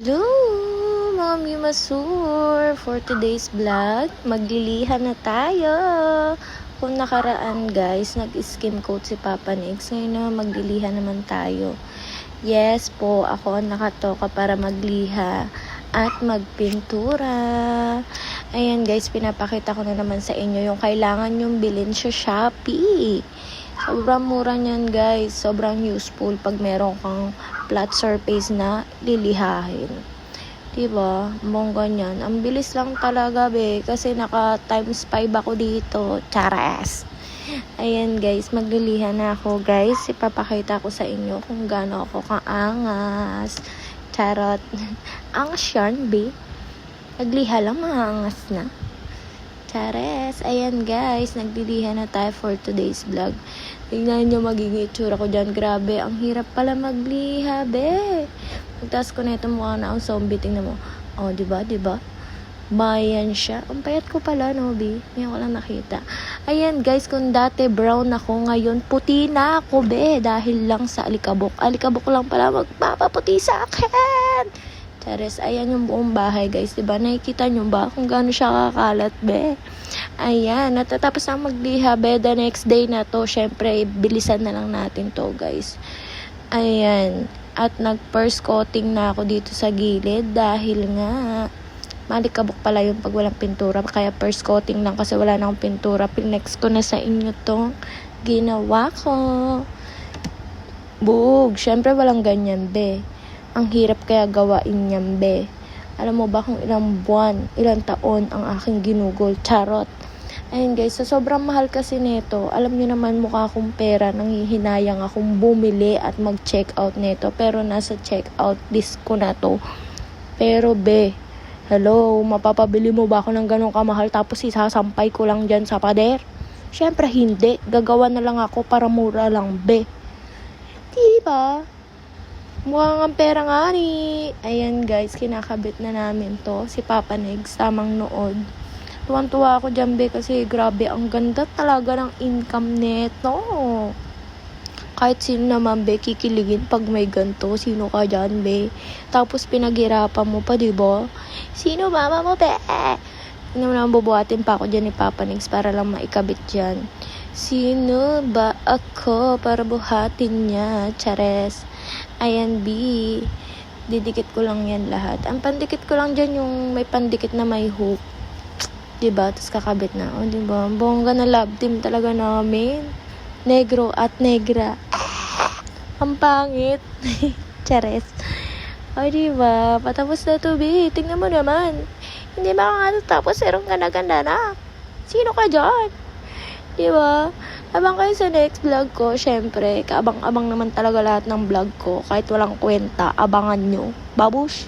Hello, mga Mimasur! For today's vlog, maglilihan na tayo. Kung nakaraan guys, nag-skim coat si Papa Nix. Ngayon na maglilihan naman tayo. Yes po, ako ang nakatoka para magliha at magpintura. Ayan guys, pinapakita ko na naman sa inyo yung kailangan yung bilhin sa Shopee. Sobrang mura niyan guys. Sobrang useful pag meron kang flat surface na lilihahin. Diba? Bongga niyan. Ang bilis lang talaga be. Kasi naka times 5 ako dito. Charas! Ayan guys. Magliliha na ako guys. Ipapakita ko sa inyo kung gaano ako kaangas. Charot. Angas yan be. Nagliha lang maangas na. Chares! Ayan guys, nagliliha na tayo for today's vlog. Tingnan nyo magiging itsura ko dyan. Grabe, ang hirap pala magliha, be. Pagtas ko na ito mukha na ang zombie. Tingnan mo. Oh, diba? Bayan siya. Ang payat ko pala, no, be? Ngayon ko lang nakita. Ayan guys, kung dati brown ako, ngayon puti na ako, be. Dahil lang sa alikabok. Alikabok lang pala magpapaputi sa akin. Chares, ayan yung buong bahay guys, diba? Nakikita nyo ba kung gaano siya kakalat, be? Ayan, natatapos na magliha, be. The next day na to, syempre, bilisan na lang natin to guys. Ayan, at nag-first coating na ako dito sa gilid dahil nga, malikabok pala yung pag walang pintura. Kaya first coating lang kasi wala na akong pintura. Pinext ko na sa inyo tong ginawa ko. Bug, syempre walang ganyan, be. Ang hirap kaya gawain niyan, be. Alam mo ba kung ilang buwan, ilang taon ang aking ginugol? Charot. Ayun guys, so sobrang mahal kasi nito. Alam niyo naman mukha akong pera, nanghihinayang akong bumili at mag-check out nito. Pero nasa check out list ko na to. Pero be, hello, mapapabili mo ba ako ng ganong kamahal tapos isasampay ko lang dyan sa pader? Syempre hindi. Gagawa na lang ako para mura lang, be. Diba? Mukhang ang pera nga ni. Ayan guys, kinakabit na namin to. Si Papa Negs, tamang nood. Tuwan-tuwa ako dyan, be, kasi grabe, ang ganda talaga ng income neto. Kahit sino naman, be, kikiligin pag may ganto. Sino ka dyan, be? Tapos pinaghirapan mo pa, diba? Sino mama mo, be? Hindi mo naman bubuhatin pa ako dyan ni Papa Negs para lang maikabit dyan. Sino ba ako para buhatin niya? Chares. Ayan, B. Didikit ko lang yan lahat. Ang pandikit ko lang dyan yung may pandikit na may hook. Diba? Tapos kakabit na. O, diba? Bongga na love team talaga namin. Negro at negra. Ang pangit. Chares. O, diba? Patapos na to, B. Tingnan mo naman. Hindi ba nga tapos erong ganda-ganda na? Sino ka dyan? Diba? Abang kayo sa next vlog ko, syempre, kaabang-abang naman talaga lahat ng vlog ko. Kahit walang kwenta, abangan nyo. Babush!